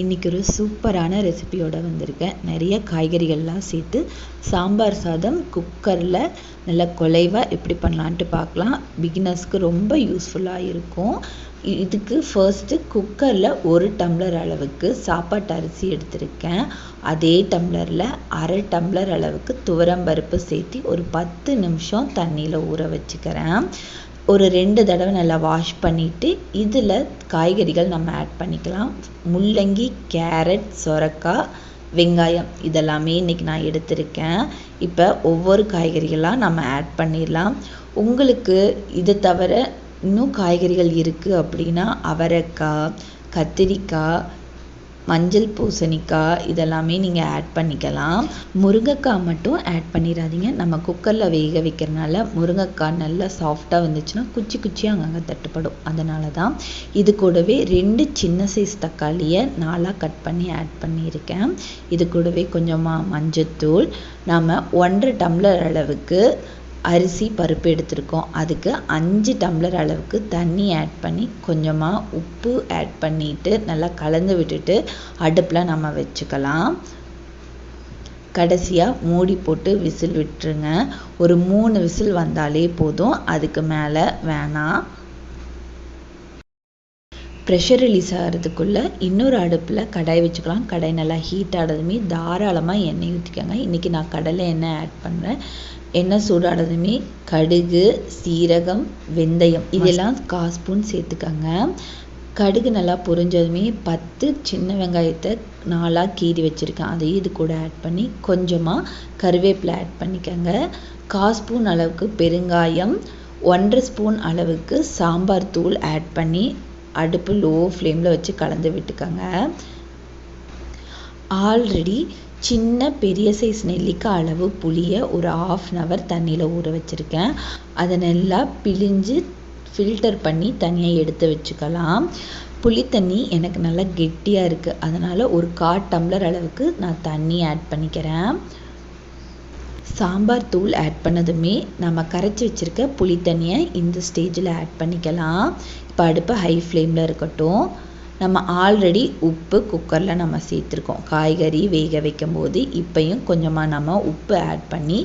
இன்றைக்கி ஒரு சூப்பரான ரெசிபியோடு வந்திருக்கேன். நிறைய காய்கறிகள்லாம் சேர்த்து சாம்பார் சாதம் குக்கரில் நல்லா குலைவாக எப்படி பண்ணலான்ட்டு பார்க்கலாம். பிகினர்ஸ்க்கு ரொம்ப யூஸ்ஃபுல்லாக இருக்கும். இதுக்கு ஃபர்ஸ்ட்டு குக்கரில் 1 டம்ளர் அளவுக்கு சாப்பாட்டு அரிசி எடுத்திருக்கேன். அதே டம்ளரில் 1/2 டம்ளர் அளவுக்கு துவரம்பருப்பு சேர்த்து ஒரு 10 நிமிஷம் தண்ணியில் ஊற வச்சுக்கிறேன். ஒரு 2 தடவை நல்லா வாஷ் பண்ணிவிட்டு இதில் காய்கறிகள் நம்ம ஆட் பண்ணிக்கலாம். முள்ளங்கி, கேரட், சொரக்காய், வெங்காயம் இதெல்லாமே இன்றைக்கி நான் எடுத்திருக்கேன். இப்போ ஒவ்வொரு காய்கறிகளாக நம்ம ஆட் பண்ணிடலாம். உங்களுக்கு இதை தவிர இன்னும் காய்கறிகள் இருக்குது அப்படின்னா அவரைக்காய், கத்திரிக்காய், மஞ்சள் பூசணிக்காய் இதெல்லாமே நீங்கள் ஆட் பண்ணிக்கலாம். முருங்கைக்காய் மட்டும் ஆட் பண்ணிடாதீங்க. நம்ம குக்கரில் வேக வைக்கிறனால முருங்கைக்காய் நல்லா சாஃப்டாக வந்துச்சுன்னா குச்சி குச்சியாக அங்கங்கே தட்டுப்படும். அதனால தான் இது கூடவே 2 சின்ன சைஸ் தக்காளியை 4ஆக கட் பண்ணி ஆட் பண்ணியிருக்கேன். இது கூடவே கொஞ்சமாக மஞ்சத்தூள், நாம் 1.5 டம்ளர் அளவுக்கு அரிசி பருப்பு எடுத்திருக்கோம். அதுக்கு 5 டம்ளர் அளவுக்கு தண்ணி ஆட் பண்ணி கொஞ்சமாக உப்பு ஆட் பண்ணிவிட்டு நல்லா கலந்து விட்டுட்டு அடுப்பில் நம்ம வச்சுக்கலாம். கடைசியாக மூடி போட்டு விசில் விட்டுருங்க. ஒரு 3 விசில் வந்தாலே போதும், அதுக்கு மேலே வேணாம். ப்ரெஷர் ரிலீஸ் ஆகிறதுக்குள்ளே இன்னொரு அடுப்பில் கடாய் வச்சுக்கலாம். கடாய் நல்லா ஹீட் ஆனதுமே தாராளமாக எண்ணெய் ஊற்றிக்கோங்க. இன்றைக்கி நான் கடலை எண்ணெய் ஆட் பண்ணுறேன். எண்ணெய் சூடானதுமே கடுகு, சீரகம், வெந்தயம் இதெல்லாம் 1/4 ஸ்பூன் சேர்த்துக்கோங்க. கடுகு நல்லா பொரிஞ்சதுமே 10 சின்ன வெங்காயத்தை 4ஆக கீறி வச்சுருக்கேன். அதையும் இது கூட ஆட் பண்ணி கொஞ்சமாக கருவேப்பிலை ஆட் பண்ணிக்கோங்க. 1/4 ஸ்பூன் அளவுக்கு பெருங்காயம், 1.5 ஸ்பூன் அளவுக்கு சாம்பார் தூள் ஆட் பண்ணி அடுப்பு லோ ஃப்ளேமில் வச்சு கலந்து விட்டுக்கோங்க. ஆல்ரெடி சின்ன பெரிய சைஸ் நெல்லிக்காய் அளவு புளியை ஒரு 1/2 hour தண்ணியில் ஊற வச்சுருக்கேன். அதை நல்லா பிழிஞ்சு ஃபில்டர் பண்ணி தனியாக எடுத்து வச்சுக்கலாம். புளி தண்ணி எனக்கு நல்லா கெட்டியாக இருக்குது. அதனால் ஒரு 1/4 டம்ளர் அளவுக்கு நான் தண்ணி ஆட் பண்ணிக்கிறேன். சாம்பார் தூள் ஆட் பண்ணதுமே நம்ம கரைச்சி வச்சுருக்க புளி தண்ணியை இந்த ஸ்டேஜில் ஆட் பண்ணிக்கலாம். இப்போ அடுப்பு ஹை ஃப்ளேமில் இருக்கட்டும். நம்ம ஆல்ரெடி உப்பு குக்கரில் நம்ம சேர்த்துருக்கோம். காய்கறி வேக வைக்கும் போது இப்பையும் கொஞ்சமாக நம்ம உப்பு ஆட் பண்ணி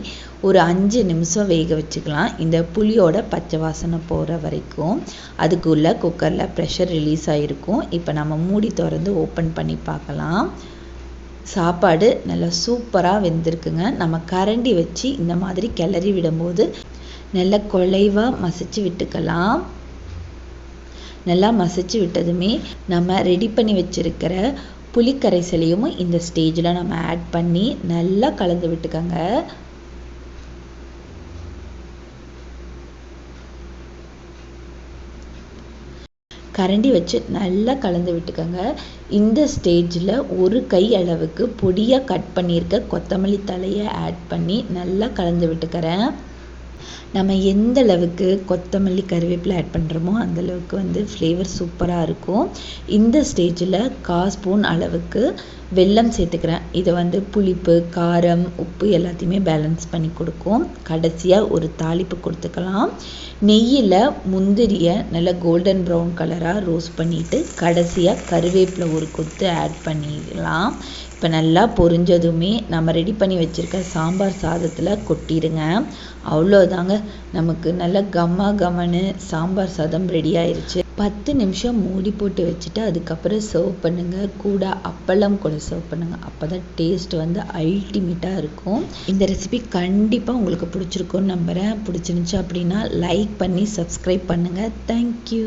ஒரு 5 நிமிஷம் வேக வச்சுக்கலாம். இந்த புளியோட பச்சை வாசனை போகிற வரைக்கும். அதுக்குள்ளே குக்கரில் ப்ரெஷர் ரிலீஸ் ஆகிருக்கும். இப்போ நம்ம மூடி திறந்து ஓப்பன் பண்ணி பார்க்கலாம். சாப்பாடு நல்லா சூப்பராக வெந்திருக்குங்க. நம்ம கரண்டி வச்சு இந்த மாதிரி கிளறி விடும்போது நல்லா குலைவாக மசிச்சு விட்டுக்கலாம். நல்லா மசிச்சு விட்டதுமே நம்ம ரெடி பண்ணி வச்சுருக்கிற புளி கரைசலையும் இந்த ஸ்டேஜில் நம்ம ஆட் பண்ணி நல்லா கலந்து விட்டுக்கோங்க. கரண்டி வச்சு நல்லா கலந்து விட்டுக்கோங்க. இந்த ஸ்டேஜில் ஒரு கை அளவுக்கு பொடியாக கட் பண்ணியிருக்க கொத்தமல்லி தலையை ஆட் பண்ணி நல்லா கலந்து விட்டுக்கிறேன். நம்ம எந்த அளவுக்கு கொத்தமல்லி கருவேப்பிலை ஆட் பண்ணுறோமோ அந்தளவுக்கு ஃப்ளேவர் சூப்பராக இருக்கும். இந்த ஸ்டேஜில் 1/4 ஸ்பூன் அளவுக்கு வெல்லம் சேர்த்துக்கிறேன். இதை புளிப்பு, காரம், உப்பு எல்லாத்தையுமே பேலன்ஸ் பண்ணி கொடுக்கும். கடைசியாக ஒரு தாளிப்பு கொடுத்துக்கலாம். நெய்யில் முந்திரியை நல்லா கோல்டன் ப்ரௌன் கலராக ரோஸ்ட் பண்ணிவிட்டு கடைசியாக கருவேப்பிலை ஒரு கொத்து ஆட் பண்ணிடலாம். இப்போ நல்லா பொரிஞ்சதுமே நம்ம ரெடி பண்ணி வச்சுருக்க சாம்பார் சாதத்தில் கொட்டிடுங்க. அவ்வளோதாங்க, நமக்கு நல்ல கமன்னு சாம்பார் சாதம் ரெடி ஆயிடுச்சு. 10 நிமிஷம் மூடி போட்டு வச்சுட்டு அதுக்கப்புறம் சர்வ் பண்ணுங்கள். கூட அப்பளம் கூட சர்வ் பண்ணுங்கள். அப்போ தான் டேஸ்ட் அல்டிமேட்டாக இருக்கும். இந்த ரெசிபி கண்டிப்பாக உங்களுக்கு பிடிச்சிருக்குன்னு நம்புகிறேன். பிடிச்சிருந்துச்சு அப்படின்னா லைக் பண்ணி சப்ஸ்கிரைப் பண்ணுங்கள். தேங்க்யூ.